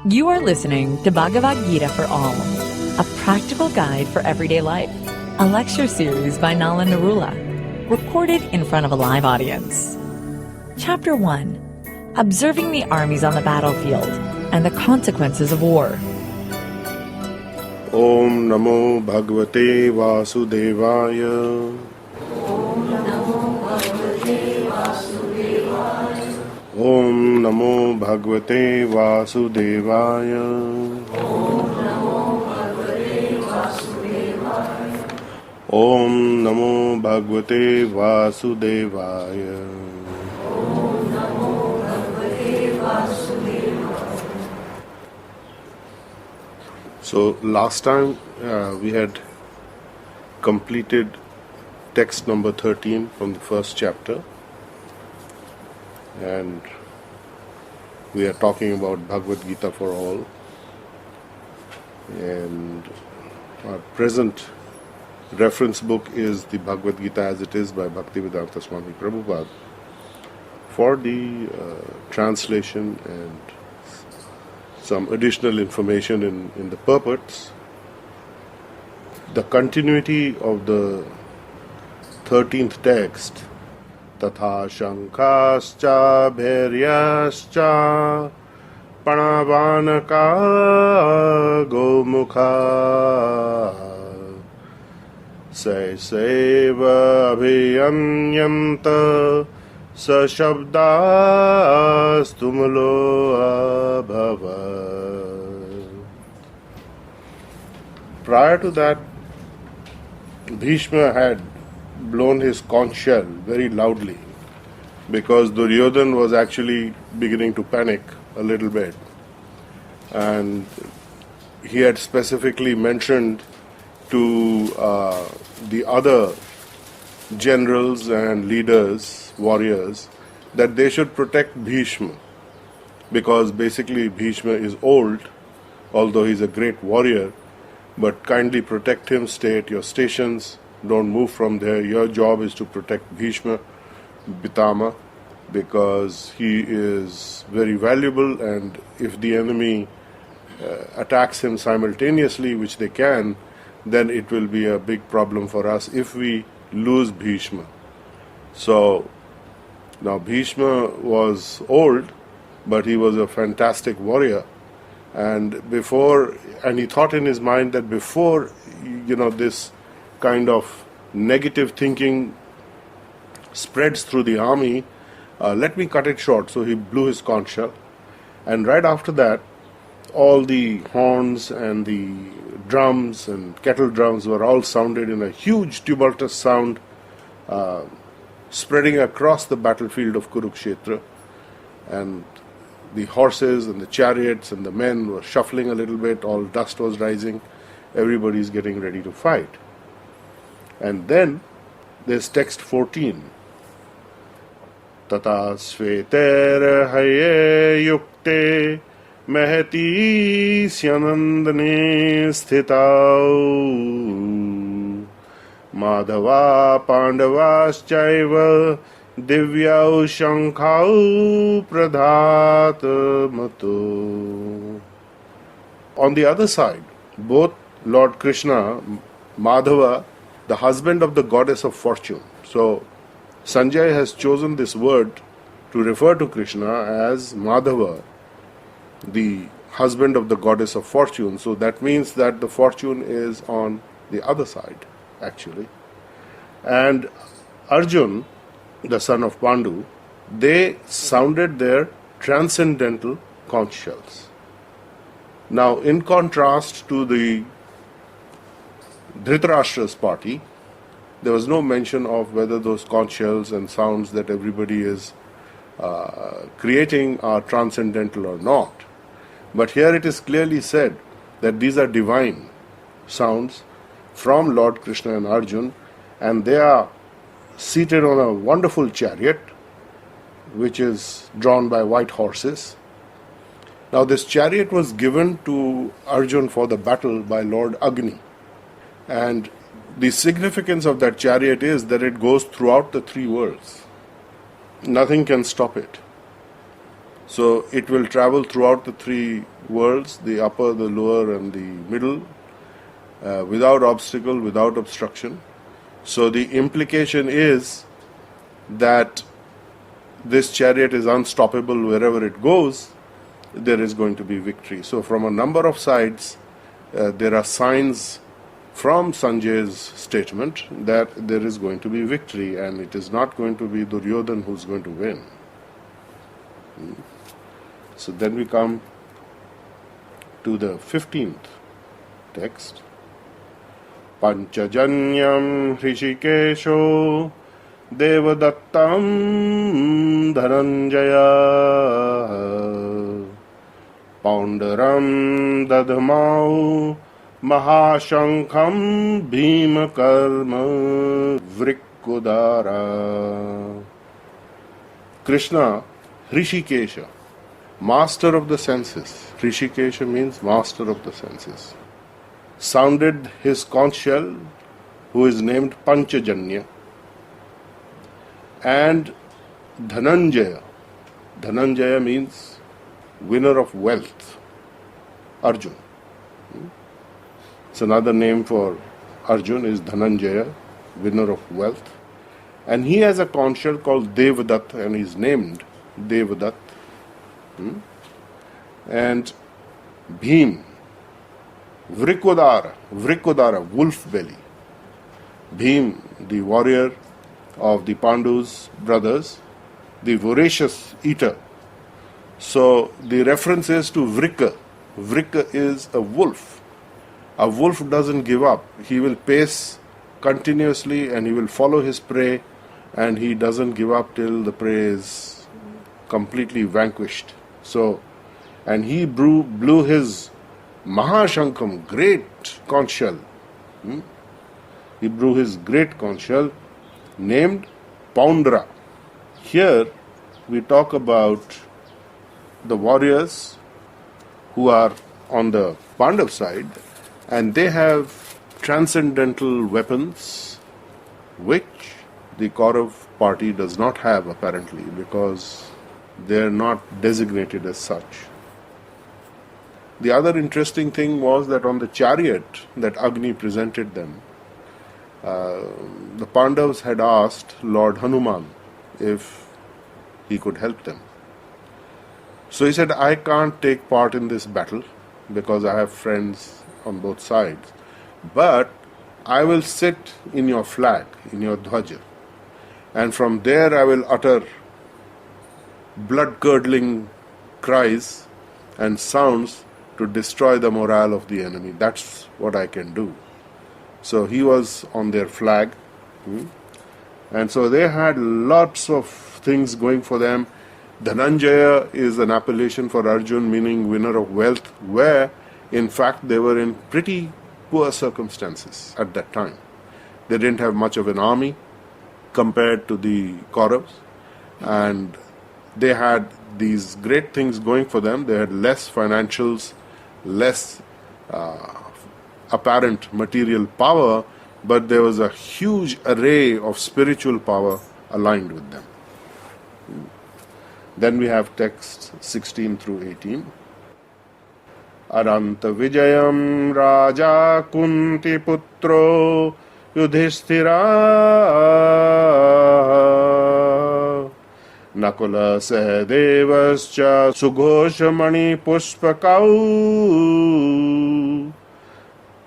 You are listening to Bhagavad Gita for All, a practical guide for everyday life. A lecture series by Nala Narula, recorded in front of a live audience. Chapter 1. Observing the armies on the battlefield and the consequences of war. Om Namo Bhagavate Vasudevaya. Om Namo Bhagavate Vasudevaya. Om Namo Bhagavate Vasudevaya. So last time we had completed text number 13 from the first chapter, and we are talking about Bhagavad Gita for all, and our present reference book is the Bhagavad Gita as it is by Bhaktivedanta Swami Prabhupada. For the translation and some additional information in the purports, the continuity of the 13th text, Tatha Shankascha Bhairyascha Panavanaka Gomukha Saiseva Abhiyanyanta Sashabdastumalo Abhava. Prior to that, Bhishma had blown his conch shell very loudly because Duryodhan was actually beginning to panic a little bit, and he had specifically mentioned to the other generals and leaders, warriors, that they should protect Bhishma, because basically Bhishma is old, although he's a great warrior, but kindly protect him, stay at your stations, don't move from there. Your job is to protect Bhishma Pitama, because he is very valuable, and if the enemy attacks him simultaneously, which they can, then it will be a big problem for us if we lose Bhishma. So now Bhishma was old, but he was a fantastic warrior, and he thought in his mind that before this kind of negative thinking spreads through the army, let me cut it short. So he blew his conch shell, and right after that, all the horns and the drums and kettle drums were all sounded in a huge tumultuous sound, spreading across the battlefield of Kurukshetra, and the horses and the chariots and the men were shuffling a little bit, all dust was rising, everybody's getting ready to fight. And then there's text 14. Tata sveter haye yukte महती स्यनंदने स्थिताउ माधवा पांडवाश्चैव दिव्याउ शंखाउ प्रधात मतो. On the other side, both Lord Kṛṣṇa, Madhava, the husband of the goddess of fortune. So Sanjay has chosen this word to refer to Krishna as Madhava, the husband of the goddess of fortune. So that means that the fortune is on the other side, actually. And Arjun, the son of Pandu, they sounded their transcendental conch shells. Now, in contrast to the Dhritarashtra's party, there was no mention of whether those conch shells and sounds that everybody is creating are transcendental or not. But here it is clearly said that these are divine sounds from Lord Kṛṣṇa and Arjuna, and they are seated on a wonderful chariot which is drawn by white horses. Now this chariot was given to Arjuna for the battle by Lord Agni, and the significance of that chariot is that it goes throughout the three worlds. Nothing can stop it. So it will travel throughout the three worlds, the upper, the lower and the middle, without obstacle, without obstruction. So the implication is that this chariot is unstoppable wherever it goes, there is going to be victory. So from a number of sides, there are signs from Sanjay's statement that there is going to be victory and it is not going to be Duryodhan who's going to win. So then we come to the 15th text. Panchajanyam Hrishikesho Devadattam Dhananjaya Paundaram Dadhamau Mahashankham Bhima Karma Vrikkudara. Krishna, Hrishikesha, master of the senses. Hrishikesha means master of the senses. Sounded his conch shell, who is named Panchajanya, and Dhananjaya. Dhananjaya means winner of wealth. Arjun. It's another name for Arjun is Dhananjaya, winner of wealth. And he has a conch shell called Devadatt and is named Devadatt. And Bhim, Vrikkudara, wolf belly. Bhim, the warrior of the Pandus brothers, the voracious eater. So the reference is to Vrikka. Vrikka is a wolf. A wolf doesn't give up. He will pace continuously and he will follow his prey and he doesn't give up till the prey is completely vanquished. So, and he blew his Mahashankham, great conch shell. He blew his great conch shell named Paundra. Here we talk about the warriors who are on the Pandav side and they have transcendental weapons which the Kaurav party does not have apparently because they are not designated as such. The other interesting thing was that on the chariot that Agni presented them, the Pandavas had asked Lord Hanuman if he could help them. So he said, I can't take part in this battle because I have friends on both sides, but I will sit in your flag, in your dhwaja, and from there I will utter blood-curdling cries and sounds to destroy the morale of the enemy. That's what I can do. So he was on their flag. And so they had lots of things going for them. Dhananjaya is an appellation for Arjun, meaning winner of wealth, where in fact they were in pretty poor circumstances at that time. They didn't have much of an army compared to the Kauravas, and they had these great things going for them. They had less financials, less apparent material power, but there was a huge array of spiritual power aligned with them. Then we have texts 16 through 18. Aranta Vijayam Raja Kunti Putro Yudhishthira Nakula Sahadevascha Sughoshamani Pushpakau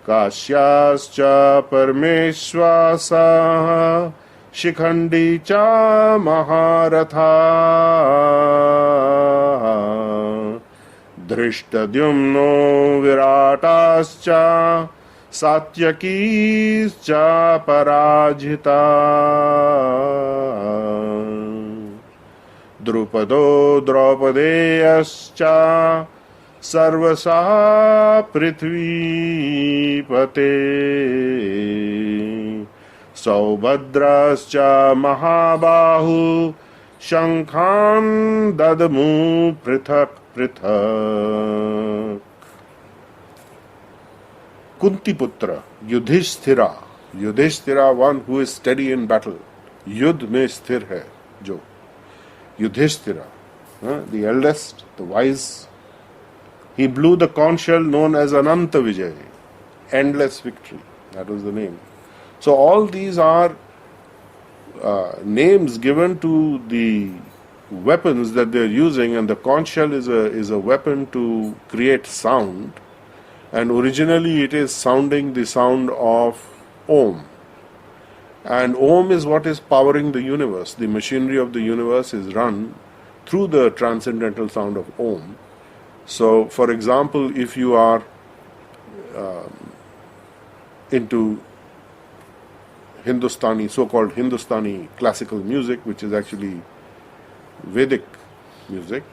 Kashyascha Parmeshwasa Shikhandi cha Maharatha Dhrishtadyumno Viratascha Satyakischa Parajita Drupado Draupadeyascha Sarvasa Prithvi Pate Saubhadrascha Mahabahu Shankhan Dadamu Prithak Prithak. Kuntiputra, Yudhishthira. Yudhishthira, one who is steady in battle. Yudh mein sthir hai, jo. Yudhishthira. the eldest, the wise. He blew the conch shell known as Ananta Vijay, endless victory. That was the name. So all these are names given to the weapons that they are using, and the conch shell is a weapon to create sound. And originally it is sounding the sound of Om. And Om is what is powering the universe. The machinery of the universe is run through the transcendental sound of Om. So, for example, if you are into Hindustani, so-called Hindustani classical music, which is actually Vedic music,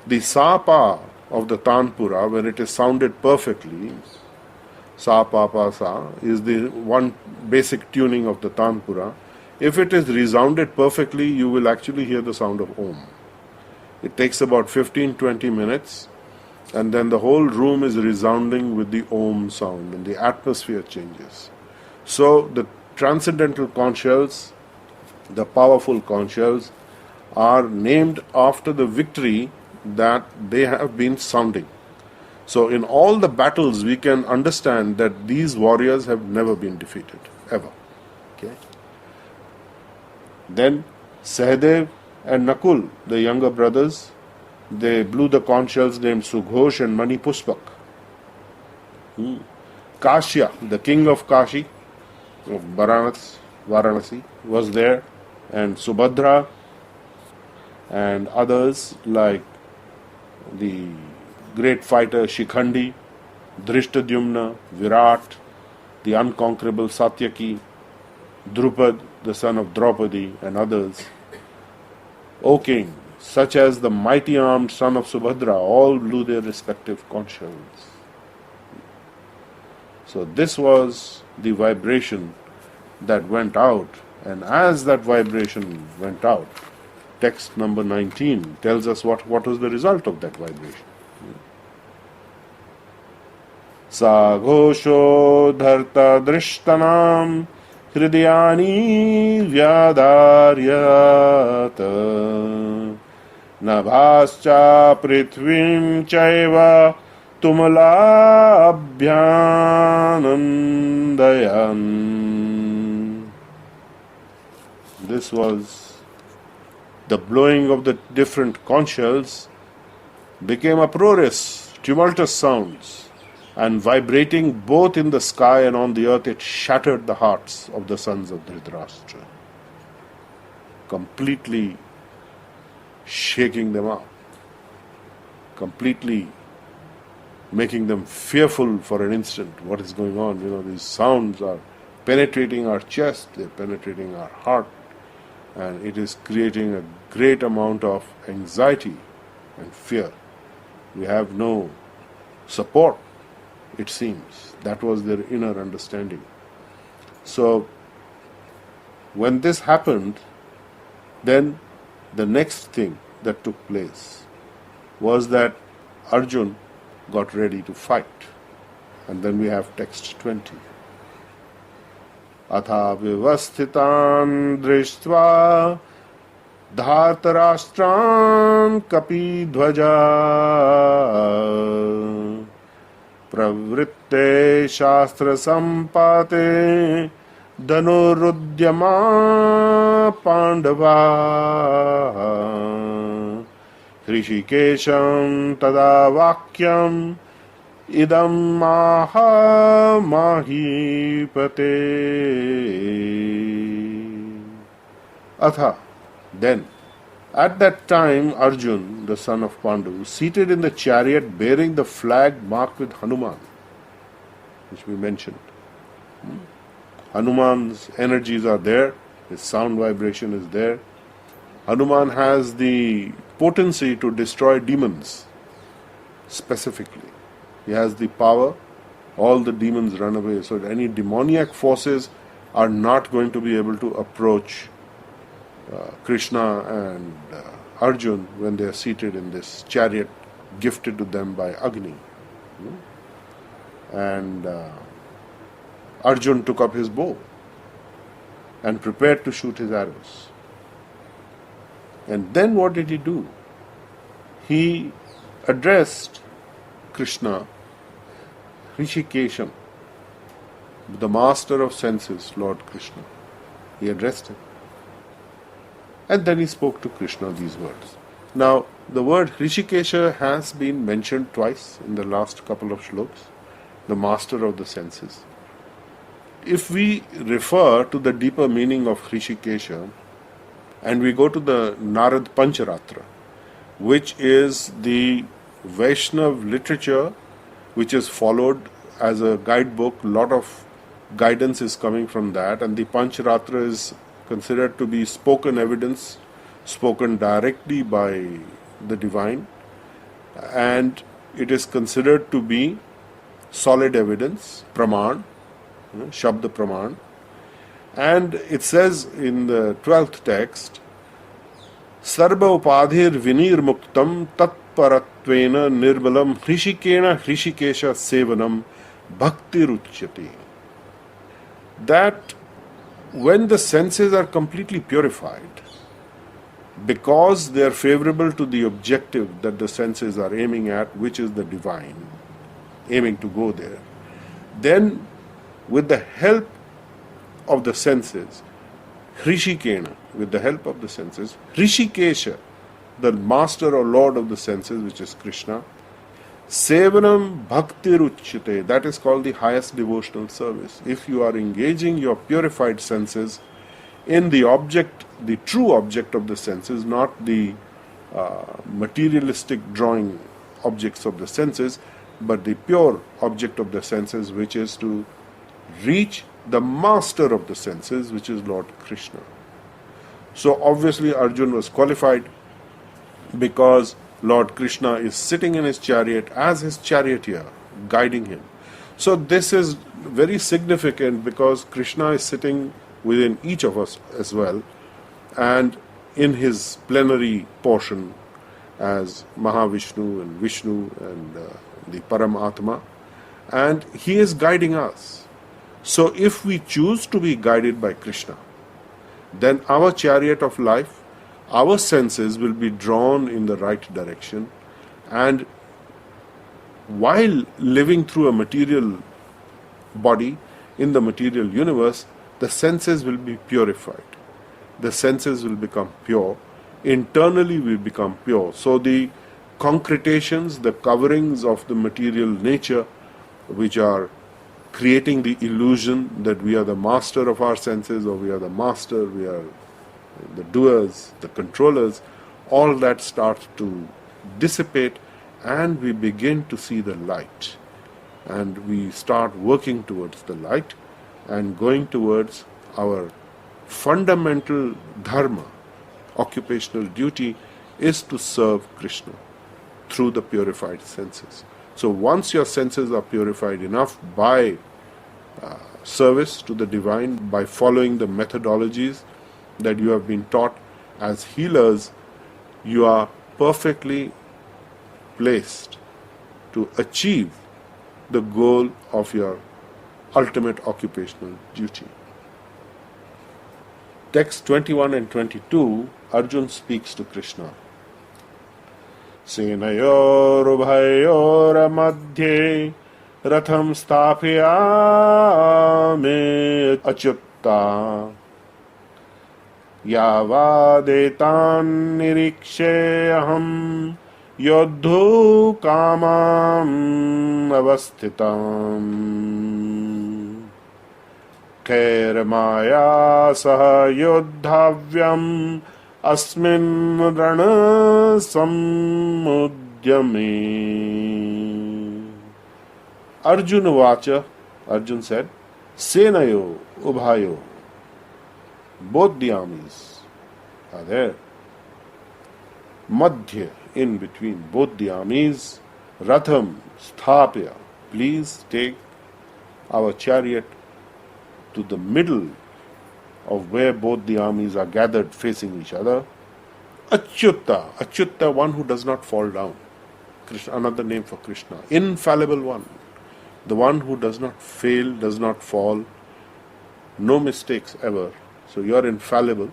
the sa-pa of the tanpura, when it is sounded perfectly, sa pa pa sa is the one basic tuning of the tanpura. If it is resounded perfectly, you will actually hear the sound of Om. It takes about 15-20 minutes, and then the whole room is resounding with the Om sound, and the atmosphere changes. So the transcendental conch shells, the powerful conch shells, are named after the victory that they have been sounding. So in all the battles we can understand that these warriors have never been defeated, ever. Okay. Then Sahadev and Nakul, the younger brothers, they blew the conch shells named Sughosh and Mani Puspak. Kashya, the king of Kashi, of Varanasi, was there, and Subhadra and others like the great fighter Shikhandi, Drishtadyumna, Virat, the unconquerable Satyaki, Drupad, the son of Draupadi, and others. O king, such as the mighty armed son of Subhadra, all blew their respective conch shells. So this was the vibration that went out, and as that vibration went out, text number 19 tells us what was the result of that vibration. Sa ghosho dharta drishtanam hridayani vyadaryata nabhascha prithvim chaiva tumala abhyanandayan. This was the blowing of the different conch shells became uproarious, tumultuous sounds, and vibrating both in the sky and on the earth, it shattered the hearts of the sons of Dhritarashtra, completely shaking them up, completely making them fearful for an instant. What is going on? These sounds are penetrating our chest, they're penetrating our heart, and it is creating a great amount of anxiety and fear. We have no support, it seems. That was their inner understanding. So, when this happened, then the next thing that took place was that Arjun got ready to fight. And then we have text 20. Atha vivasthitan drishtva dhartarashtran kapi dhvaja pravritte shastra sampate dhanurudyama pandava hrishikesham tada vakyam idam maha mahipate. Atha, then, at that time Arjun, the son of Pandu, seated in the chariot bearing the flag marked with Hanuman, which we mentioned. Hanuman's energies are there, his sound vibration is there. Hanuman has the potency to destroy demons, specifically. He has the power, all the demons run away. So any demoniac forces are not going to be able to approach Krishna and Arjun when they are seated in this chariot gifted to them by Agni. And Arjun took up his bow and prepared to shoot his arrows. And then what did he do? he addressed Krishna, Hrishikesham, the master of senses, Lord Kṛṣṇa. He addressed him. And then he spoke to Krishna these words. Now, the word Hrishikesha has been mentioned twice in the last couple of shlokas, the master of the senses. If we refer to the deeper meaning of Hrishikesha, and we go to the Narad Pancharatra, which is the Vaishnav literature which is followed as a guidebook, lot of guidance is coming from that, and the Pancharatra is considered to be spoken evidence, spoken directly by the divine, and it is considered to be solid evidence, praman, Shabda praman. And it says in the 12th text, Sarva upadhir vinir muktam tat paratvena nirbalam hrishikena hrishikesha sevanam bhakti ruchyate. That when the senses are completely purified, because they are favorable to the objective that the senses are aiming at, which is the divine, aiming to go there, then with the help of the senses, Hrishikena, with the help of the senses, Hrishikesha, the master or lord of the senses, which is Krishna, Sevanam Bhakti Ruchyate, that is called the highest devotional service. If you are engaging your purified senses in the object, the true object of the senses, not the materialistic drawing objects of the senses, but the pure object of the senses, which is to reach the master of the senses, which is Lord Kṛṣṇa. So obviously Arjuna was qualified because Lord Kṛṣṇa is sitting in his chariot as his charioteer, guiding him. So this is very significant because Krishna is sitting within each of us as well, and in his plenary portion as Mahavishnu and Vishnu and the Paramatma, and he is guiding us. So if we choose to be guided by Krishna, then our chariot of life, our senses will be drawn in the right direction, and while living through a material body in the material universe, the senses will be purified. The senses will become pure. Internally we become pure. So the concretations, the coverings of the material nature, which are creating the illusion that we are the master of our senses, or we are the master, we are the doers, the controllers, all that starts to dissipate, and we begin to see the light. And we start working towards the light and going towards our fundamental dharma, occupational duty, is to serve Krishna through the purified senses. So once your senses are purified enough by service to the divine, by following the methodologies that you have been taught as healers, you are perfectly placed to achieve the goal of your ultimate occupational duty. Text 21 and 22, Arjuna speaks to Krishna. Senayor ubhayor madhye ratham sthapyame achyutta yavadetan nirikshayaham yodhu kamam avasthitam khair maya saha yodhavyam asmin rana samudyame. Arjuna Vacha, Arjuna said, Senayo Ubhayo, both the armies are there. Madhya, in between both the armies. Ratham Sthapya, please take our chariot to the middle of where both the armies are gathered facing each other. Achyutta, Achyutta, one who does not fall down. Krishna, another name for Krishna. Infallible one. The one who does not fail, does not fall, no mistakes ever. So you are infallible.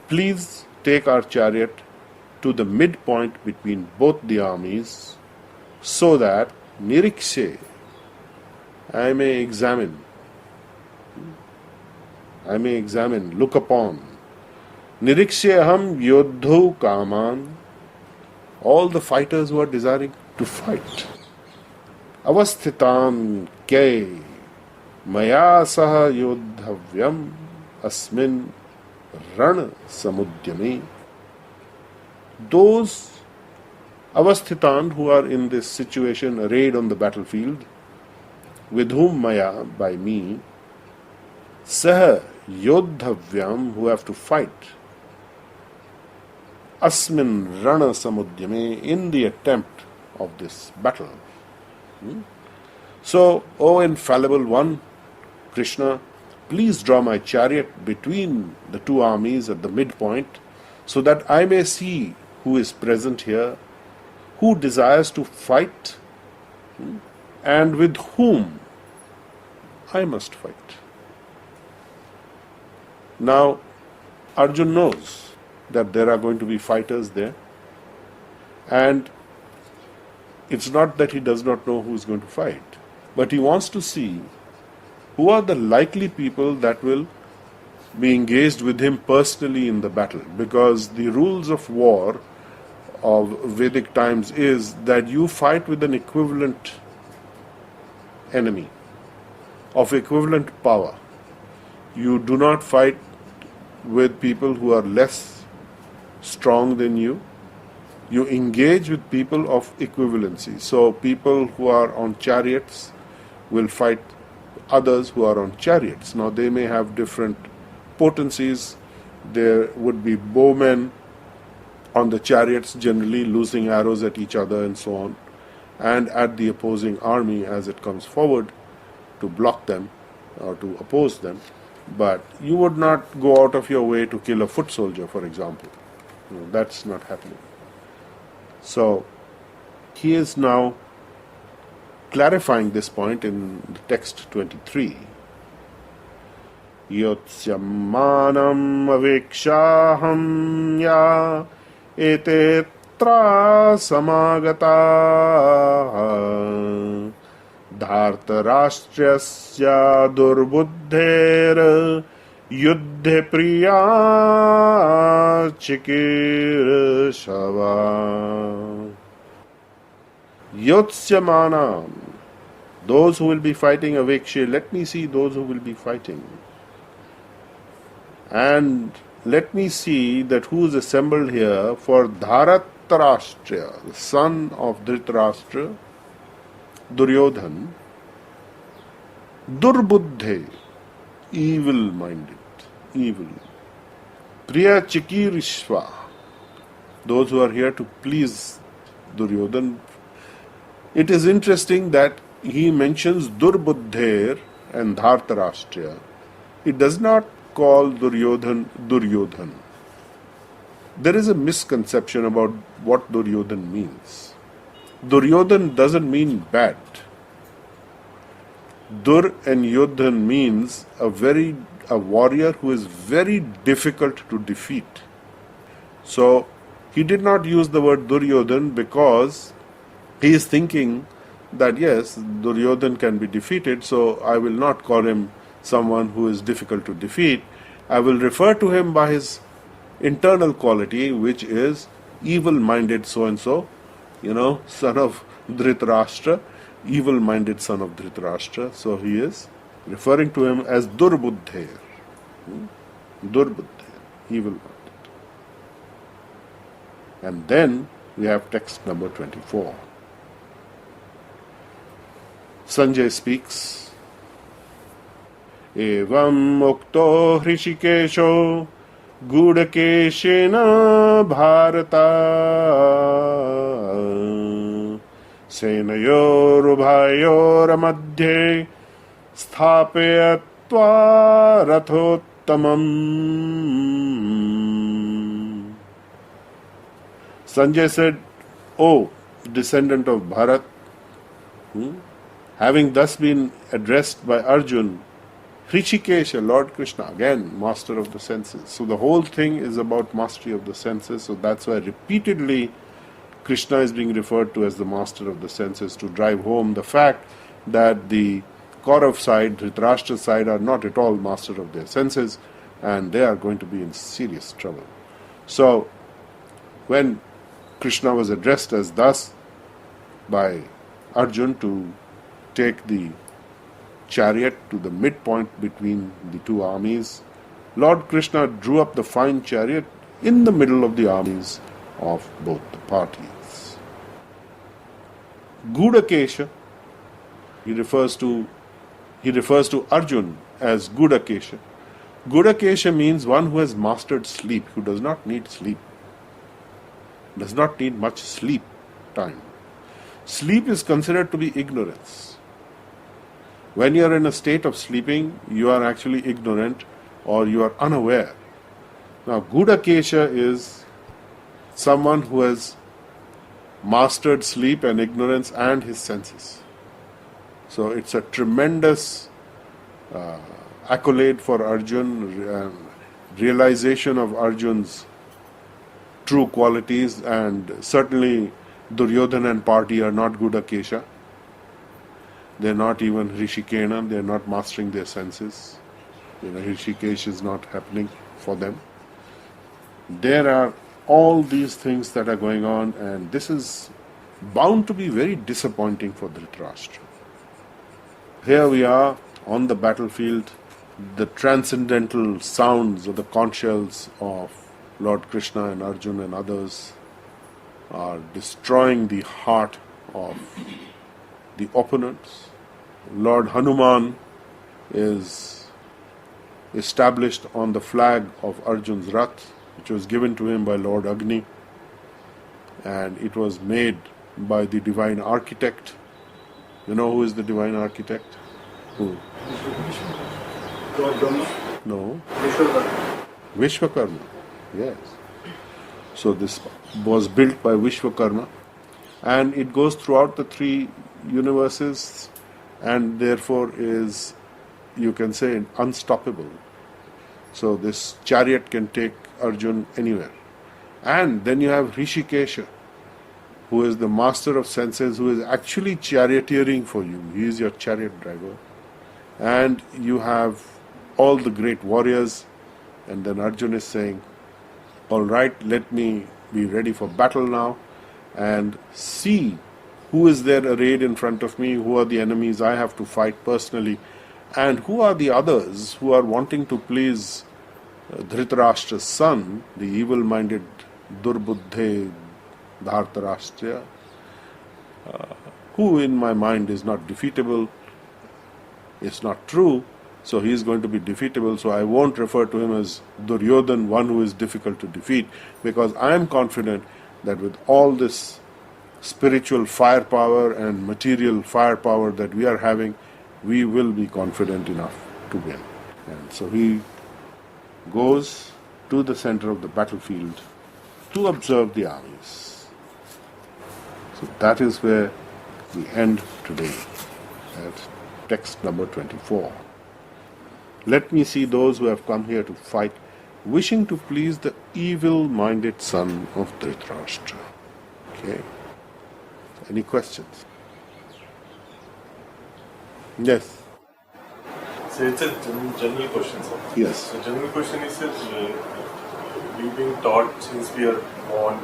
Please take our chariot to the midpoint between both the armies, so that nirikshe, I may examine, look upon. Nirikshyaham yodho kaman, all the fighters who are desiring to fight. Avasthitan kye maya saha yodhavyam asmin ran samudyame. Those avasthitan who are in this situation arrayed on the battlefield, with whom maya, by me, saha yodhavyam, who have to fight, asmin rana samudyame, in the attempt of this battle. So, O infallible one, Krishna, please draw my chariot between the two armies at the midpoint, so that I may see who is present here, who desires to fight, and with whom I must fight. Now, Arjun knows that there are going to be fighters there, and it's not that he does not know who is going to fight, but he wants to see who are the likely people that will be engaged with him personally in the battle, because the rules of war of Vedic times is that you fight with an equivalent enemy of equivalent power. You do not fight with people who are less strong than you. You engage with people of equivalency. So people who are on chariots will fight others who are on chariots. Now they may have different potencies. There would be bowmen on the chariots, generally losing arrows at each other and so on, and at the opposing army as it comes forward to block them or to oppose them. But you would not go out of your way to kill a foot soldier, for example. No, that's not happening. So he is now clarifying this point in the text 23. Yotsyammanam avekshaham ya etetra samagata dhartarashtrasya durbuddher yuddhe priya chikirshava. Yotsyamana, those who will be fighting, avekshe, let me see those who will be fighting. And let me see that who is assembled here for Dharatarashtra, the son of Dhritarashtra, Duryodhan, Durbuddhe, evil-minded, evil. Priya Chikirishva, those who are here to please Duryodhan. It is interesting that he mentions Durbuddher and Dhartarashtra. It does not call Duryodhan Duryodhan. There is a misconception about what Duryodhan means. Duryodhan doesn't mean bad. Dur and Yodhan means a warrior who is very difficult to defeat. So he did not use the word Duryodhan because he is thinking that yes, Duryodhan can be defeated, so I will not call him someone who is difficult to defeat. I will refer to him by his internal quality, which is evil-minded so-and-so, son of Dhritarashtra, evil-minded son of Dhritarashtra. So he is referring to him as Durbuddher. Durbuddher, evil-minded. And then we have text number 24. Sanjay speaks. Evam mukto hrishikesho gudakeshena bharata senayorubhayoramadhye sthapayatva rathottamam. Sanjay said, O descendant of Bharat, having thus been addressed by Arjun, Hrishikesha, Lord Krishna, again, master of the senses. So the whole thing is about mastery of the senses. So that's why repeatedly Krishna is being referred to as the master of the senses, to drive home the fact that the Kaurava side, Dhritarashtra side, are not at all master of their senses, and they are going to be in serious trouble. So when Krishna was addressed as thus by Arjun to take the chariot to the midpoint between the two armies, Lord Krishna drew up the fine chariot in the middle of the armies of both the parties. Gudakesha, he refers to Arjun as Gudakesha. Gudakesha means one who has mastered sleep, who does not need sleep, does not need much sleep time. Sleep is considered to be ignorance. When you are in a state of sleeping, you are actually ignorant or you are unaware. Now, Gudakesha is someone who has mastered sleep and ignorance and his senses. So it's a tremendous accolade for Arjun, realization of Arjun's true qualities, and certainly Duryodhana and party are not Gudakesha. They are not even Hrishikena, they are not mastering their senses. Hrishikesh is not happening for them. There are all these things that are going on, and this is bound to be very disappointing for Dhritarashtra. Here we are on the battlefield, the transcendental sounds of the conchshells of Lord Kṛṣṇa and Arjuna and others are destroying the heart of the opponents. Lord Hanuman is established on the flag of Arjun's Rath, which was given to him by Lord Agni, and it was made by the divine architect. You know who is the divine architect? Who? No. Vishwakarma. Yes. So this was built by Vishwakarma, and it goes throughout the three universes, and therefore is, you can say, unstoppable. So this chariot can take Arjun anywhere. And then you have Hrishikesha, who is the master of senses, who is actually charioteering for you. He is your chariot driver. And you have all the great warriors, and then Arjun is saying, all right, let me be ready for battle now, and see who is there arrayed in front of me, who are the enemies I have to fight personally, and who are the others who are wanting to please Dhritarashtra's son, the evil-minded Durbuddhe Dhartarashtra, who in my mind is not defeatable. It's not true, so he is going to be defeatable, so I won't refer to him as Duryodhan, one who is difficult to defeat, because I am confident that with all this spiritual firepower and material firepower that we are having, we will be confident enough to win. And so he goes to the center of the battlefield to observe the armies. So that is where we end today, at text number 24. Let me see those who have come here to fight, wishing to please the evil-minded son of Dhritarashtra. Okay. Any questions? Yes. So it's a general question, sir. Yes. The general question is, sir, we've been taught since we are born,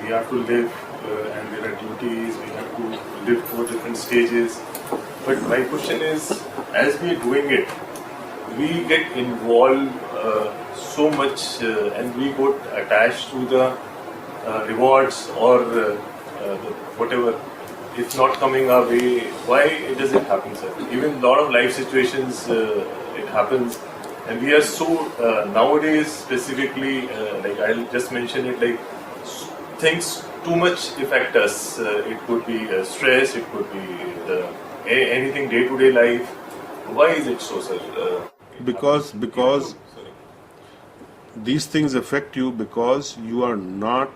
we have to live, and there are duties, we have to live through different stages. But my question is, as we are doing it, we get involved so much, and we got attached to the rewards or whatever. It's not coming our way. Why does it happen, sir? Even a lot of life situations, it happens, and we are so nowadays specifically, like I'll just mention it, like things too much affect us. It could be stress, it could be anything day-to-day life. Why is it so, sir? Because these things affect you because you are not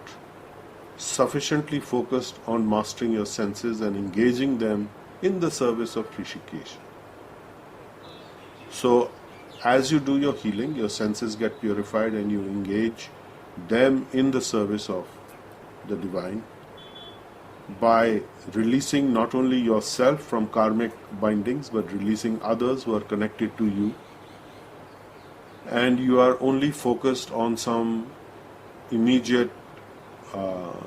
sufficiently focused on mastering your senses and engaging them in the service of Hrishikesh. So as you do your healing, your senses get purified and you engage them in the service of the divine by releasing not only yourself from karmic bindings but releasing others who are connected to you, and you are only focused on some immediate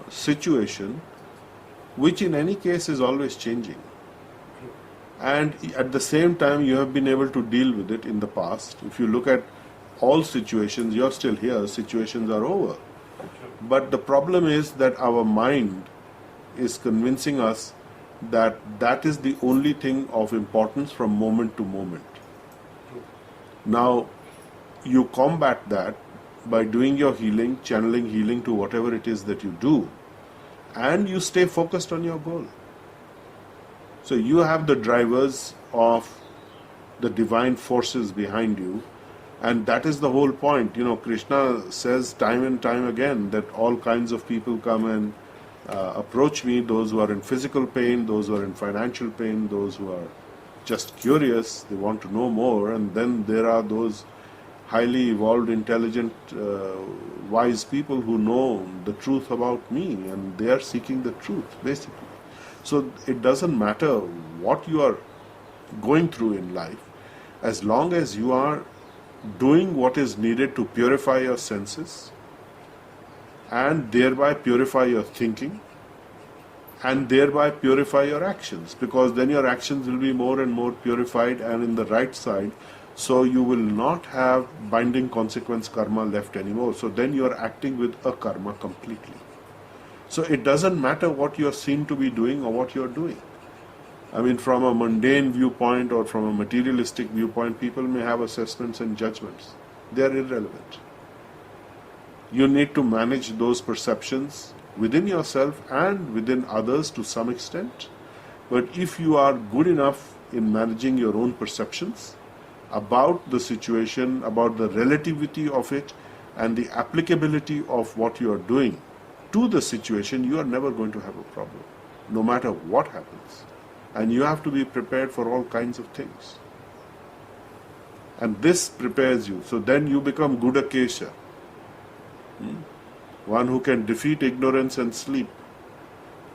situation which in any case is always changing, and at the same time you have been able to deal with it in the past. If you look at all situations, you're still here, situations are over, but the problem is that our mind is convincing us that that is the only thing of importance from moment to moment. Now you combat that by doing your healing, channeling healing to whatever it is that you do, and you stay focused on your goal. So you have the drivers of the divine forces behind you, and that is the whole point. Krishna says time and time again that all kinds of people come and approach me, those who are in physical pain, those who are in financial pain, those who are just curious, they want to know more, and then there are those highly evolved, intelligent, wise people who know the truth about me, and they are seeking the truth, basically. So it doesn't matter what you are going through in life, as long as you are doing what is needed to purify your senses, and thereby purify your thinking, and thereby purify your actions, because then your actions will be more and more purified and in the right side. So you will not have binding consequence karma left anymore. So then you are acting with a karma completely. So it doesn't matter what you are seen to be doing or what you are doing. I mean, from a mundane viewpoint or from a materialistic viewpoint, people may have assessments and judgments. They are irrelevant. You need to manage those perceptions within yourself and within others to some extent. But if you are good enough in managing your own perceptions about the situation, about the relativity of it, and the applicability of what you are doing to the situation, you are never going to have a problem, no matter what happens. And you have to be prepared for all kinds of things. And this prepares you. So then you become Gudakesha, one who can defeat ignorance and sleep.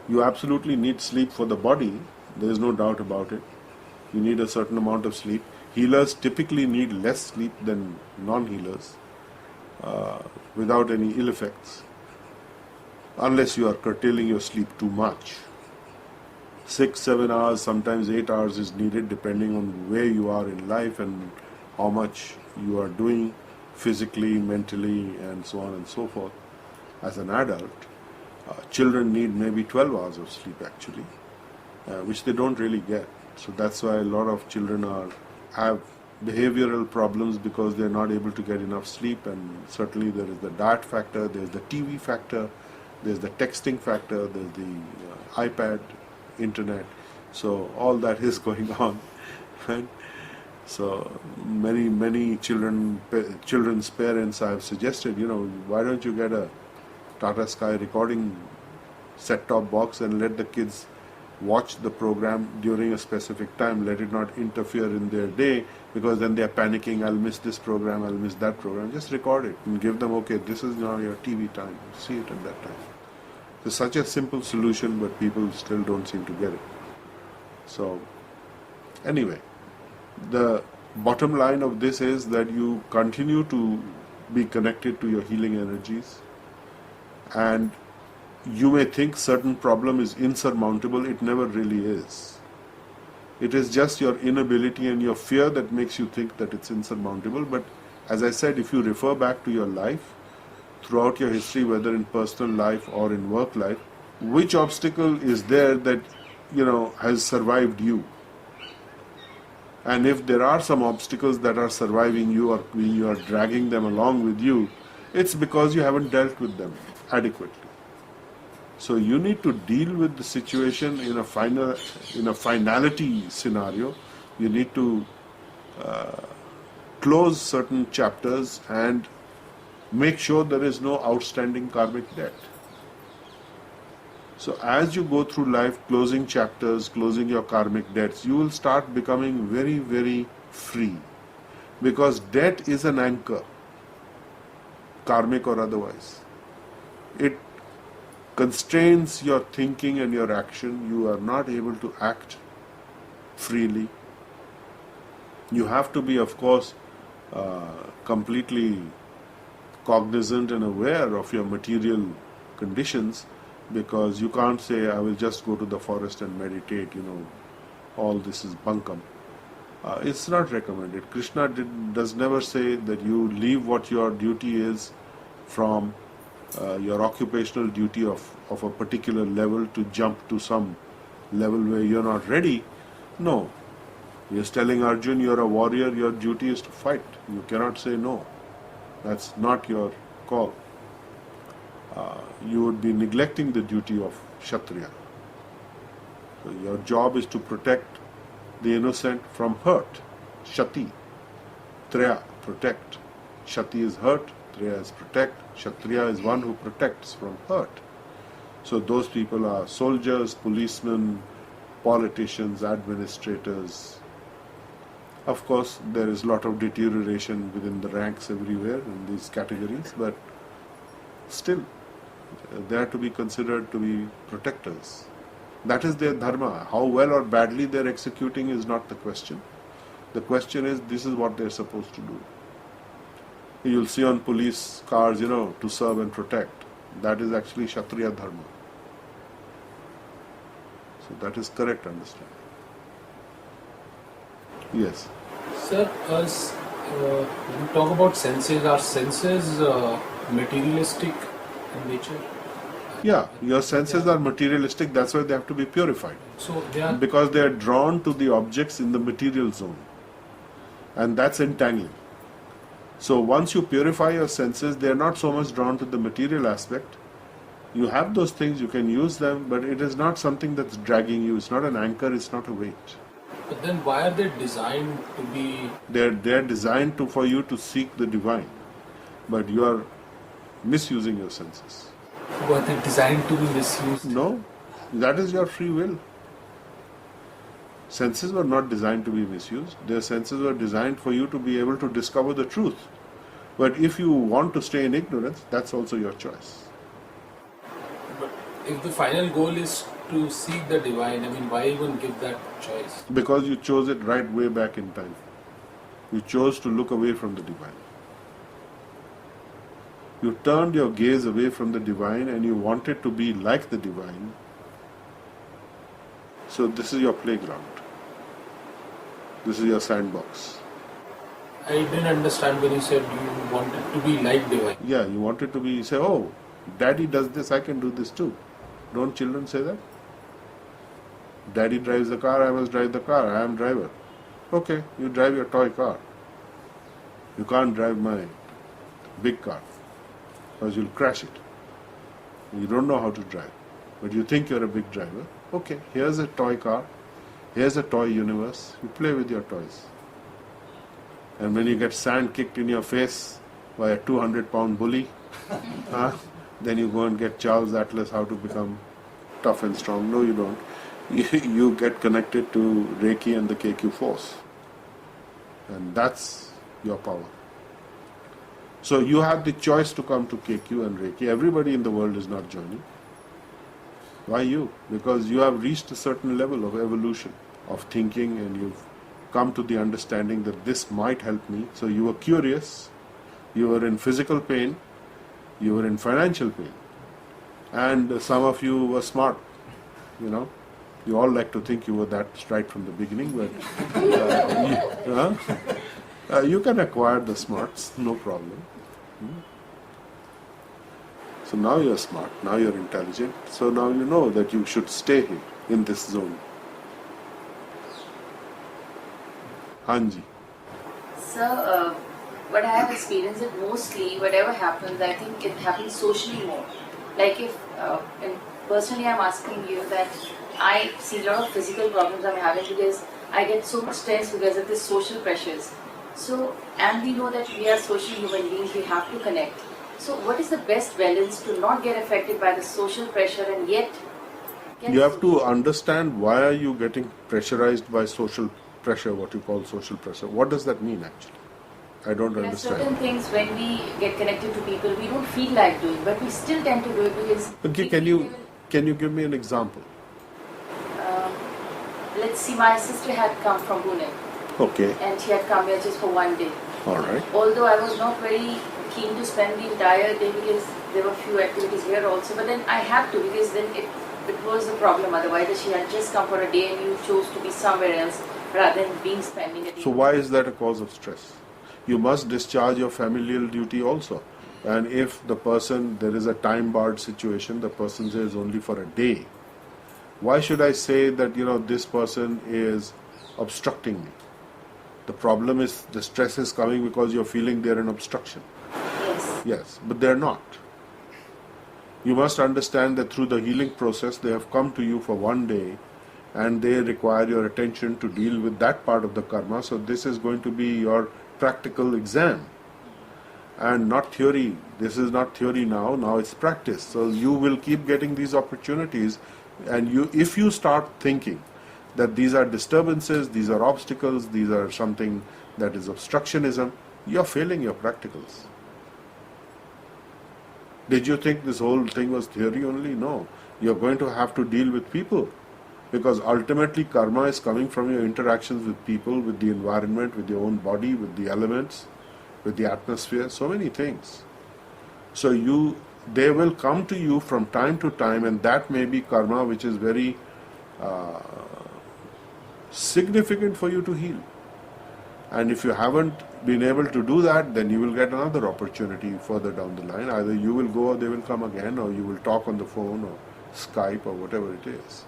You absolutely need sleep for the body, there is no doubt about it. You need a certain amount of sleep. Healers typically need less sleep than non-healers, without any ill effects, unless you are curtailing your sleep too much. 6-7 hours, sometimes 8 hours is needed, depending on where you are in life and how much you are doing physically, mentally, and so on and so forth. As an adult, children need maybe 12 hours of sleep actually, which they don't really get. So that's why a lot of children have behavioral problems, because they're not able to get enough sleep. And certainly there is the diet factor, there's the TV factor, there's the texting factor, there's the iPad, internet. So all that is going on, right? So many children's parents, I have suggested, why don't you get a Tata Sky recording set-top box and let the kids watch the program during a specific time. Let it not interfere in their day, because then they are panicking, I'll miss this program, I'll miss that program. Just record it and give them, okay, this is now your TV time, see it at that time. It's such a simple solution, but people still don't seem to get it. So anyway, the bottom line of this is that you continue to be connected to your healing energies, and you may think certain problem is insurmountable. It never really is. It is just your inability and your fear that makes you think that it's insurmountable. But as I said, if you refer back to your life, throughout your history, whether in personal life or in work life, which obstacle is there that, has survived you? And if there are some obstacles that are surviving you, or you are dragging them along with you, it's because you haven't dealt with them adequately. So you need to deal with the situation in a finality scenario. You need to close certain chapters and make sure there is no outstanding karmic debt. So as you go through life closing chapters, closing your karmic debts, you will start becoming very, very free. Because debt is an anchor, karmic or otherwise. It constrains your thinking and your action. You are not able to act freely. You have to be, of course, completely cognizant and aware of your material conditions, because you can't say, I will just go to the forest and meditate, all this is bunkum. It's not recommended. Krishna does never say that you leave what your duty is from your occupational duty of a particular level to jump to some level where you're not ready. No. He's telling Arjun, you're a warrior, your duty is to fight. You cannot say no. That's not your call. You would be neglecting the duty of Kshatriya. So your job is to protect the innocent from hurt. Shati. Treya, protect. Shati is hurt, Treya is protect. Kshatriya is one who protects from hurt. So those people are soldiers, policemen, politicians, administrators. Of course, there is a lot of deterioration within the ranks everywhere in these categories, but still, they are to be considered to be protectors. That is their dharma. How well or badly they are executing is not the question. The question is, this is what they are supposed to do. You'll see on police cars, to serve and protect. That is actually Kshatriya dharma. So that is correct understanding. Yes. Sir, as we talk about senses, are senses materialistic in nature? Yeah, your senses are materialistic, that's why they have to be purified. So they are... Because they are drawn to the objects in the material zone. And that's entangling. So once you purify your senses, they are not so much drawn to the material aspect. You have those things, you can use them, but it is not something that's dragging you. It's not an anchor, it's not a weight. But then why are they designed to be... They're designed for you to seek the divine. But you are misusing your senses. Were they designed to be misused? No, that is your free will. Senses were not designed to be misused. Their senses were designed for you to be able to discover the truth. But if you want to stay in ignorance, that's also your choice. But if the final goal is to seek the divine, why even give that choice? Because you chose it right way back in time. You chose to look away from the divine. You turned your gaze away from the divine and you wanted to be like the divine. So this is your playground. This is your sandbox. I didn't understand when you said you wanted to be like divine. Yeah, you wanted to be, you say, oh, daddy does this, I can do this too. Don't children say that? Daddy drives the car, I must drive the car, I am driver. Okay, you drive your toy car. You can't drive my big car, because you'll crash it. You don't know how to drive, but you think you're a big driver. Okay, here's a toy car, here's a toy universe, you play with your toys. And when you get sand kicked in your face by a 200-pound bully, then you go and get Charles Atlas how to become tough and strong. No, you don't. You get connected to Reiki and the KQ force. And that's your power. So you have the choice to come to KQ and Reiki. Everybody in the world is not joining. Why you? Because you have reached a certain level of evolution, of thinking, and you've come to the understanding that this might help me. So you were curious, you were in physical pain, you were in financial pain. And some of you were smart, You all like to think you were that right from the beginning, but you can acquire the smarts, no problem. So now you're smart, now you're intelligent, so now you know that you should stay here in this zone. Hanji. So, what I have experienced it mostly, whatever happens, I think it happens socially more. Like if, and personally I'm asking you that I see a lot of physical problems I'm having because I get so much stress because of the social pressures. So, and we know that we are social human beings, we have to connect. So what is the best balance to not get affected by the social pressure and yet get... You have to understand why are you getting pressurized by social pressure, what you call social pressure. What does that mean actually? I don't There are understand. certain things when we get connected to people, we don't feel like doing, but we still tend to do it because. Okay, we can feel you give me an example? um, let's see, my sister had come from Pune Okay, and she had come here just for one day. all right. Although I was not very keen to spend the entire day because there were few activities here also, but then I had to because then it was a problem otherwise. That she had just come for a day and you chose to be somewhere else rather than being spending a day. So why is that a cause of stress? You must discharge your familial duty also. And if the person, there is a time-barred situation, the person says only for a day, why should I say that, this person is obstructing me? The problem is, the stress is coming because you're feeling they're an obstruction. Yes. Yes, but they're not. You must understand that through the healing process, they have come to you for one day and they require your attention to deal with that part of the karma. So this is going to be your practical exam and not theory. This is not theory now it's practice. So you will keep getting these opportunities, and if you start thinking that these are disturbances, these are obstacles, these are something that is obstructionism, you're failing your practicals. Did you think this whole thing was theory only? No. You're going to have to deal with people, because ultimately karma is coming from your interactions with people, with the environment, with your own body, with the elements, with the atmosphere, so many things. So they will come to you from time to time, and that may be karma which is very significant for you to heal. And if you haven't been able to do that, then you will get another opportunity further down the line. Either you will go or they will come again, or you will talk on the phone or Skype or whatever it is.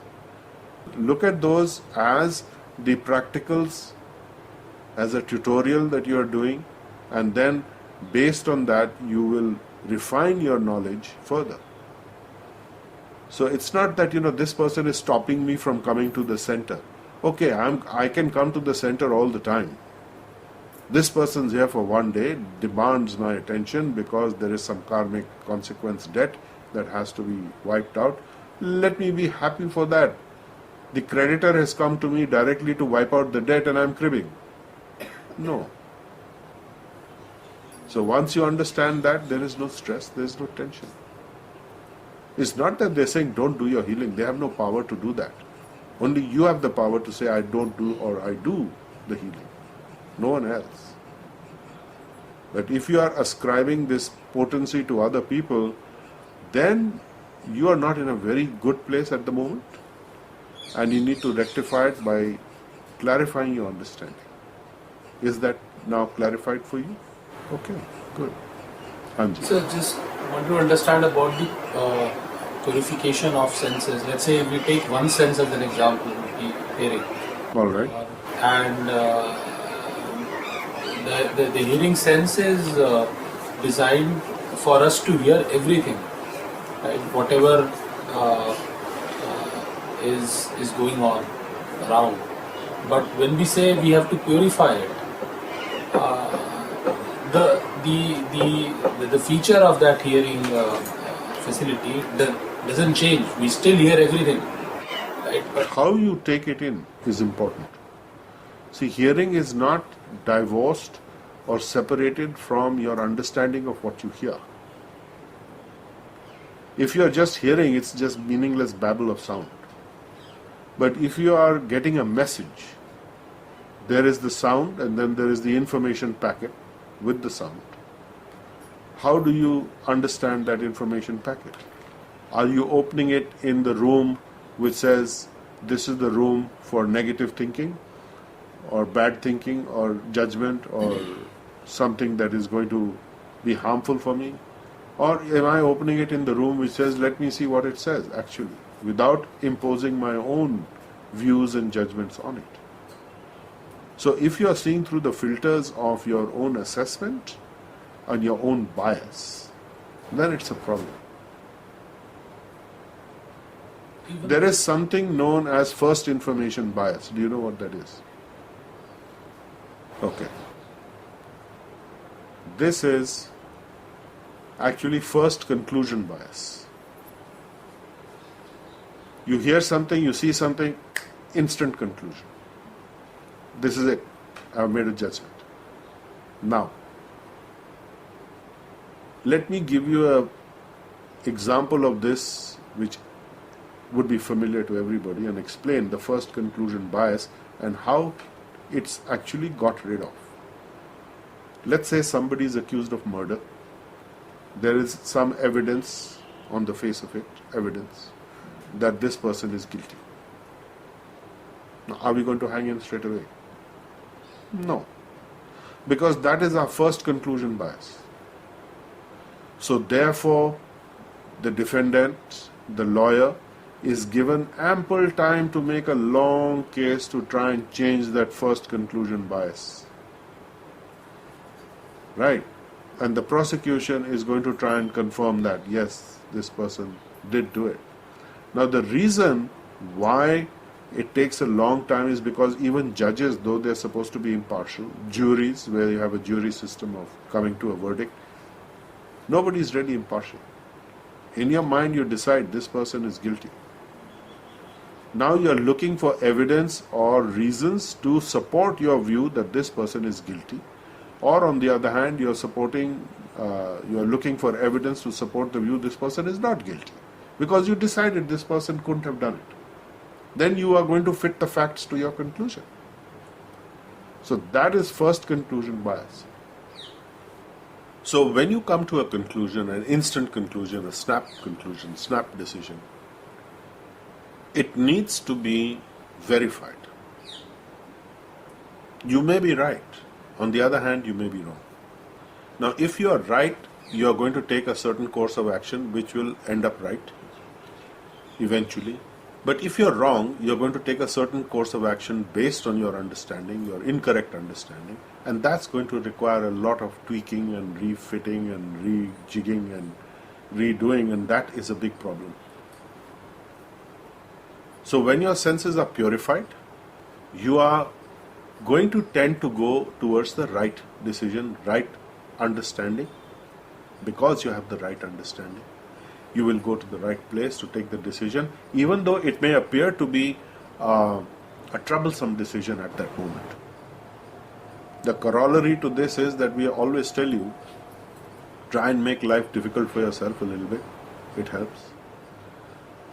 Look at those as the practicals, as a tutorial that you are doing, and then based on that you will refine your knowledge further. So it's not that this person is stopping me from coming to the center. Okay, I can come to the center all the time. This person's here for one day, demands my attention because there is some karmic consequence debt that has to be wiped out. Let me be happy for that. The creditor has come to me directly to wipe out the debt and I'm cribbing. No. So once you understand that, there is no stress, there is no tension. It's not that they're saying don't do your healing. They have no power to do that. Only you have the power to say I don't do or I do the healing. No one else. But if you are ascribing this potency to other people, then you are not in a very good place at the moment. And you need to rectify it by clarifying your understanding. Is that now clarified for you? Okay, good. Anji. So just want to understand about the purification of senses. Let's say if we take one sense as an example, the hearing. All right. And the hearing sense is designed for us to hear everything, right? Whatever is going on around. But when we say we have to purify it, the feature of that hearing facility doesn't change. We still hear everything, right? But how you take it in is important. See, hearing is not divorced or separated from your understanding of what you hear. If you are just hearing, it's just meaningless babble of sound. But if you are getting a message, there is the sound and then there is the information packet with the sound. How do you understand that information packet? Are you opening it in the room which says this is the room for negative thinking or bad thinking or judgment or something that is going to be harmful for me? Or am I opening it in the room which says let me see what it says actually, without imposing my own views and judgments on it? So if you are seeing through the filters of your own assessment and your own bias, then it's a problem. There is something known as first information bias. Do you know what that is? Okay. This is actually first conclusion bias. You hear something, you see something, instant conclusion. This is it. I've made a judgment. Now, Let me give you a example of this which would be familiar to everybody and explain the first conclusion bias and how it's actually got rid of. Let's say somebody is accused of murder. There is some evidence on the face of it, evidence that this person is guilty. Now, are we going to hang him straight away? No. Because that is our first conclusion bias. So therefore, the defendant, the lawyer, is given ample time to make a long case to try and change that first conclusion bias. Right? And the prosecution is going to try and confirm that, yes, this person did do it. Now the reason why it takes a long time is because even judges, though they're supposed to be impartial, juries, where you have a jury system of coming to a verdict, nobody is really impartial. In your mind you decide this person is guilty. Now you're looking for evidence or reasons to support your view that this person is guilty. Or on the other hand, you're looking for evidence to support the view this person is not guilty. Because you decided this person couldn't have done it. Then you are going to fit the facts to your conclusion. So that is first conclusion bias. So when you come to a conclusion, an instant conclusion, a snap conclusion, snap decision, it needs to be verified. You may be right. On the other hand, you may be wrong. Now, if you are right, you are going to take a certain course of action which will end up right eventually. But if you are wrong, you are going to take a certain course of action based on your understanding, your incorrect understanding, and that's going to require a lot of tweaking and refitting and rejigging and redoing, and that is a big problem. So when your senses are purified, you are going to tend to go towards the right decision, right understanding. Because you have the right understanding, you will go to the right place to take the decision, even though it may appear to be a troublesome decision at that moment. The corollary to this is that we always tell you, try and make life difficult for yourself a little bit. It helps.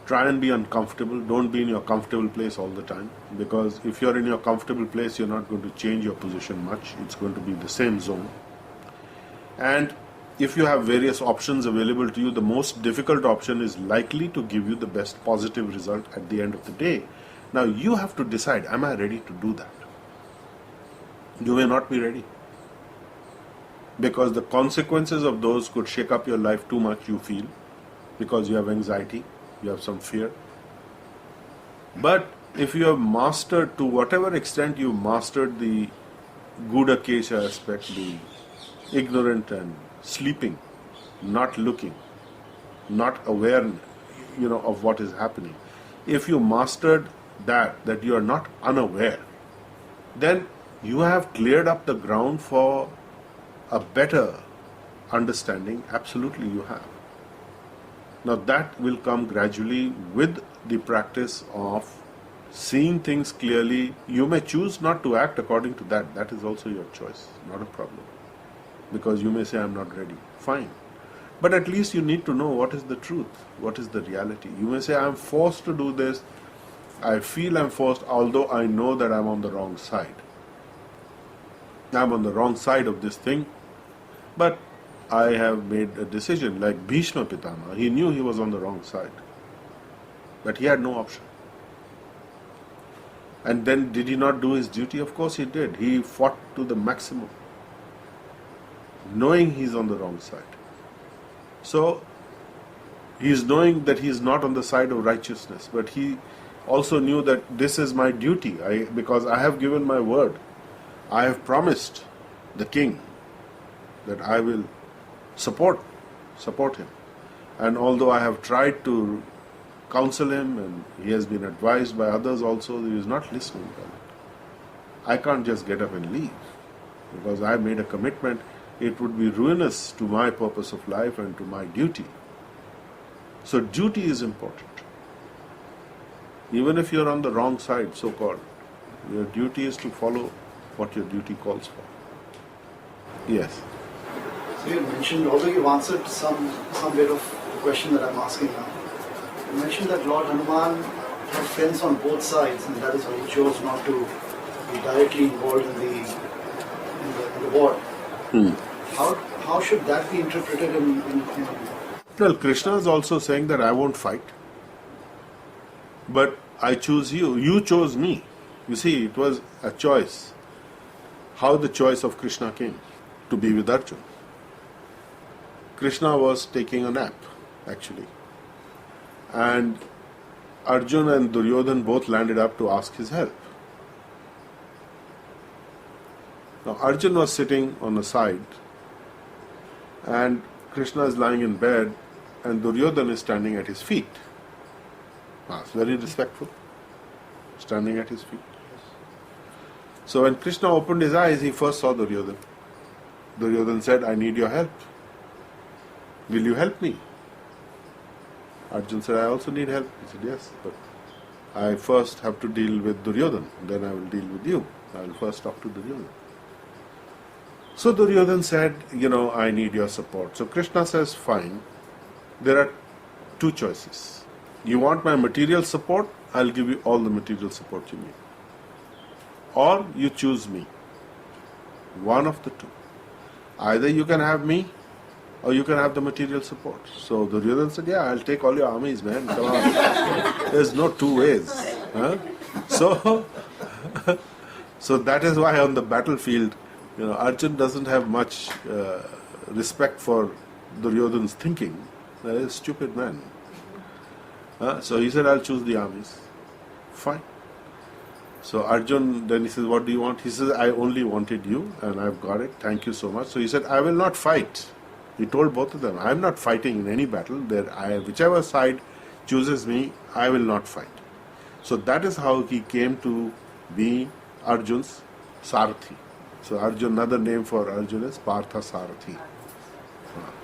Try and be uncomfortable. Don't be in your comfortable place all the time. Because if you're in your comfortable place, you're not going to change your position much. It's going to be the same zone. And if you have various options available to you, the most difficult option is likely to give you the best positive result at the end of the day. Now you have to decide, am I ready to do that? You may not be ready. Because the consequences of those could shake up your life too much, you feel. Because you have anxiety, you have some fear. But if you have mastered, to whatever extent you mastered the Gudakesha aspect, the ignorant and sleeping, not looking, not aware, of what is happening. If you mastered that you are not unaware, then you have cleared up the ground for a better understanding. Absolutely you have. Now that will come gradually with the practice of seeing things clearly. You may choose not to act according to that. That is also your choice, not a problem. Because you may say, I'm not ready. Fine. But at least you need to know what is the truth, what is the reality. You may say, I'm forced to do this. I feel I'm forced, although I know that I'm on the wrong side. I'm on the wrong side of this thing. But I have made a decision, like Bhishma Pitama. He knew he was on the wrong side. But he had no option. And then did he not do his duty? Of course he did. He fought to the maximum, knowing he's on the wrong side. So he's knowing that he's not on the side of righteousness, but he also knew that this is my duty, because I have given my word. I have promised the king that I will support him. And although I have tried to counsel him, and he has been advised by others also, he is not listening. I can't just get up and leave, because I made a commitment. It would be ruinous to my purpose of life and to my duty. So duty is important. Even if you're on the wrong side, so-called, your duty is to follow what your duty calls for. Yes. So you mentioned, although you've answered some bit of the question that I'm asking now, you mentioned that Lord Hanuman had friends on both sides, and that is why he chose not to be directly involved in the war. How should that be interpreted in Well, Krishna is also saying that I won't fight, but I choose you. You chose me. You see, it was a choice. How the choice of Krishna came to be with Arjuna. Krishna was taking a nap, actually. And Arjuna and Duryodhan both landed up to ask his help. Now, Arjuna was sitting on the side, and Krishna is lying in bed, and Duryodhan is standing at his feet. It's very respectful, standing at his feet. So when Krishna opened his eyes, he first saw Duryodhan. Duryodhan said, I need your help. Will you help me? Arjuna said, I also need help. He said, yes, but I first have to deal with Duryodhan, then I will deal with you. I will first talk to Duryodhan. So Duryodhan said, I need your support. So Krishna says, fine, there are two choices. You want my material support? I'll give you all the material support you need. Or you choose me. One of the two. Either you can have me, or you can have the material support. So Duryodhan said, yeah, I'll take all your armies, man. Come on. There's no two ways. Huh? So that is why on the battlefield, Arjuna doesn't have much respect for Duryodhan's thinking. He's a stupid man. So he said, I'll choose the armies. Fine. So Arjuna, then he says, what do you want? He says, I only wanted you and I've got it. Thank you so much. So he said, I will not fight. He told both of them, I am not fighting in any battle. Whichever side chooses me, I will not fight. So that is how he came to be Arjuna's Sarathi. So Arjuna, another name for Arjuna is Partha Sarathi.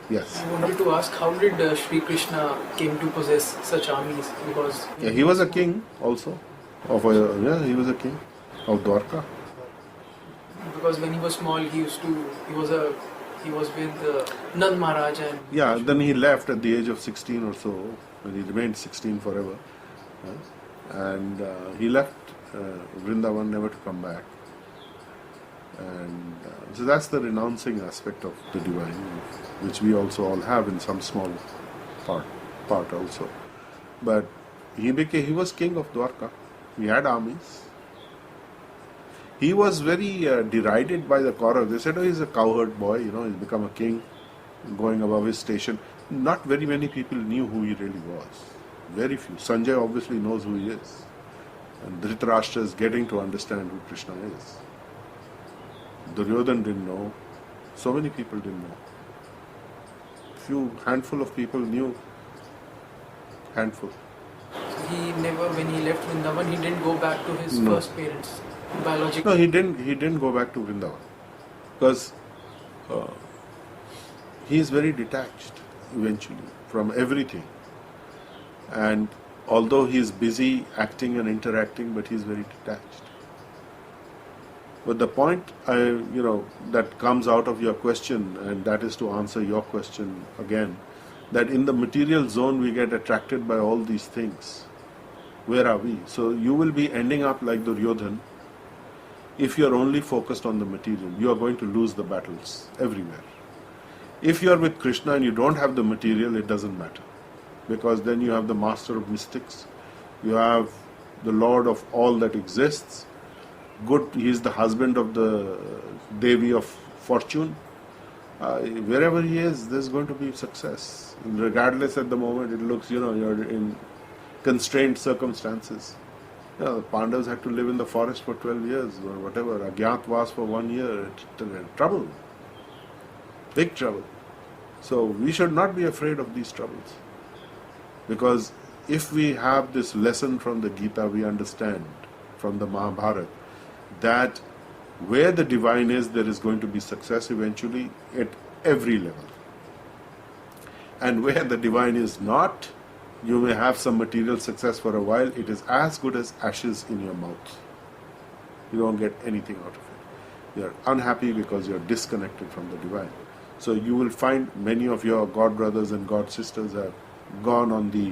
Yes. I wanted to ask, how did Sri Krishna came to possess such armies? Because he was a king also. He was a king of Dwarka. Because when he was small, he was with Nand Maharaj and then he left at the age of 16 or so, and he remained 16 forever. And he left Vrindavan never to come back. And so that's the renouncing aspect of the divine, which we also all have in some small part also. But he was king of Dwarka. He had armies. He was very derided by the Kaurava. They said, he's a cowherd boy, he's become a king, going above his station. Not very many people knew who he really was. Very few. Sanjay obviously knows who he is. And Dhritarashtra is getting to understand who Krishna is. Duryodhan didn't know. So many people didn't know. Handful of people knew. Handful. When he left Vrindavan, he didn't go back to his first parents, biologically. No, he didn't go back to Vrindavan. Because he is very detached eventually from everything. And although he is busy acting and interacting, but he is very detached. But the point that comes out of your question, and that is to answer your question again, that in the material zone we get attracted by all these things. Where are we? So you will be ending up like Duryodhan. If you are only focused on the material, you are going to lose the battles everywhere. If you are with Krishna and you don't have the material, it doesn't matter. Because then you have the master of mystics, you have the Lord of all that exists. Good, he is the husband of the Devi of fortune. Wherever he is, there's going to be success. Regardless at the moment, it looks, you're in constrained circumstances. The Pandavas had to live in the forest for 12 years or whatever. Agyatwas for 1 year. Trouble. Big trouble. So we should not be afraid of these troubles. Because if we have this lesson from the Gita, we understand from the Mahabharata that where the divine is, there is going to be success eventually at every level. And where the divine is not, you may have some material success for a while. It is as good as ashes in your mouth. You don't get anything out of it. You are unhappy because you are disconnected from the divine. So you will find many of your god brothers and god sisters have gone on the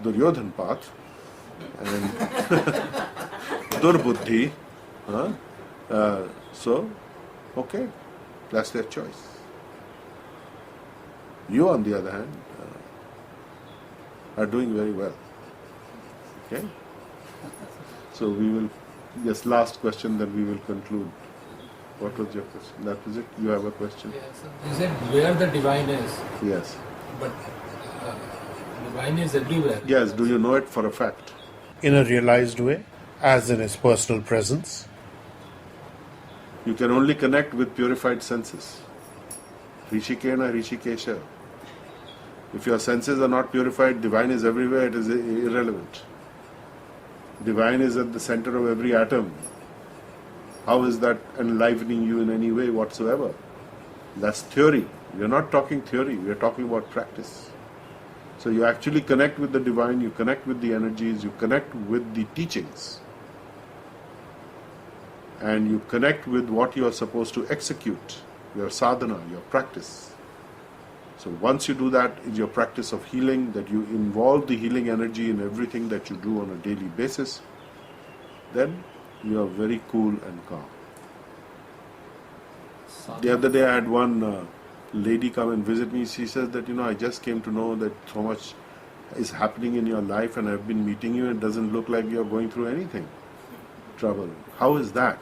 Duryodhan path and Durbuddhi. So, okay, that's their choice. You, on the other hand, are doing very well. Okay? So we will, yes, last question, then we will conclude. What was your question? That was it? You have a question? Yes, you said where the divine is, Yes. but divine is everywhere. Yes, do you know it for a fact? In a realized way, as in his personal presence. You can only connect with purified senses. Rishikena, Rishikesha. If your senses are not purified, divine is everywhere, it is irrelevant. Divine is at the center of every atom. How is that enlivening you in any way whatsoever? That's theory. We are not talking theory, we are talking about practice. So you actually connect with the divine, you connect with the energies, you connect with the teachings. And you connect with what you are supposed to execute, your sadhana, your practice. So once you do that in your practice of healing, that you involve the healing energy in everything that you do on a daily basis, then you are very cool and calm. The other day I had one lady come and visit me. She says that, I just came to know that so much is happening in your life and I've been meeting you and it doesn't look like you're going through anything. Trouble. How is that?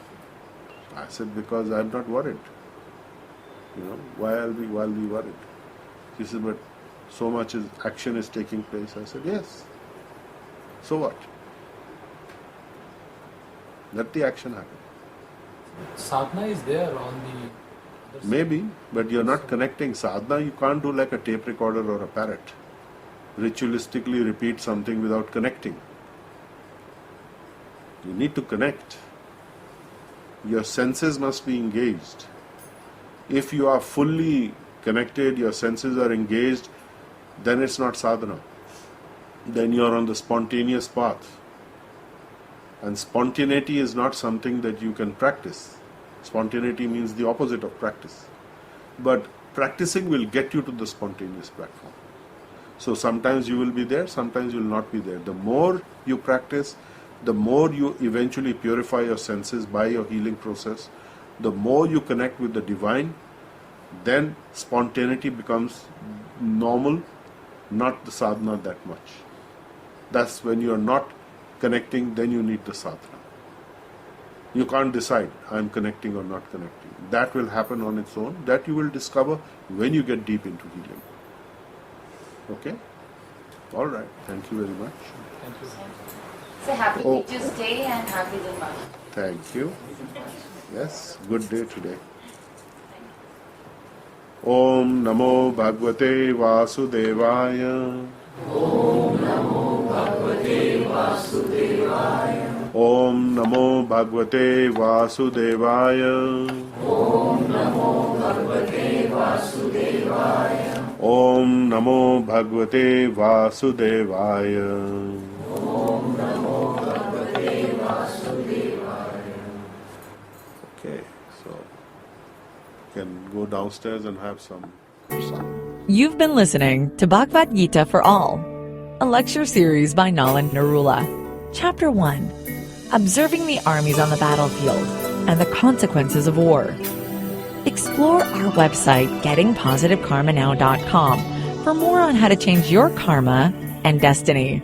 I said, because I'm not worried. Why I'll be worried? She said, but so much action is taking place. I said, yes. So what? Let the action happen. Sadhana is there on the other Maybe, but you're not connecting. Sadhana, you can't do like a tape recorder or a parrot. Ritualistically repeat something without connecting. You need to connect. Your senses must be engaged. If you are fully connected, your senses are engaged, then it's not sadhana. Then you are on the spontaneous path. And spontaneity is not something that you can practice. Spontaneity means the opposite of practice. But practicing will get you to the spontaneous platform. So sometimes you will be there, sometimes you will not be there. The more you practice, the more you eventually purify your senses by your healing process, the more you connect with the divine, then spontaneity becomes normal, not the sadhana that much. That's when you are not connecting, then you need the sadhana. You can't decide, I'm connecting or not connecting. That will happen on its own. That you will discover when you get deep into healing. Okay? All right. Thank you very much. Thank you. So happy Teachers Day and happy Diwali. Thank you. Yes, good day today. Om Namo Bhagavate Vasudevaya. Om Namo Bhagavate Vasudevaya. Om Namo Bhagavate Vasudevaya. Om Namo Bhagavate Vasudevaya. Om Namo Bhagavate Vasudevaya. Om Namo Bhagavate Vasudevaya. Okay, so you can go downstairs and have some. You've been listening to Bhagavad Gita for All, a lecture series by Nalan Narula. Chapter 1, Observing the Armies on the Battlefield and the Consequences of War. Explore our website, gettingpositivekarmanow.com, for more on how to change your karma and destiny.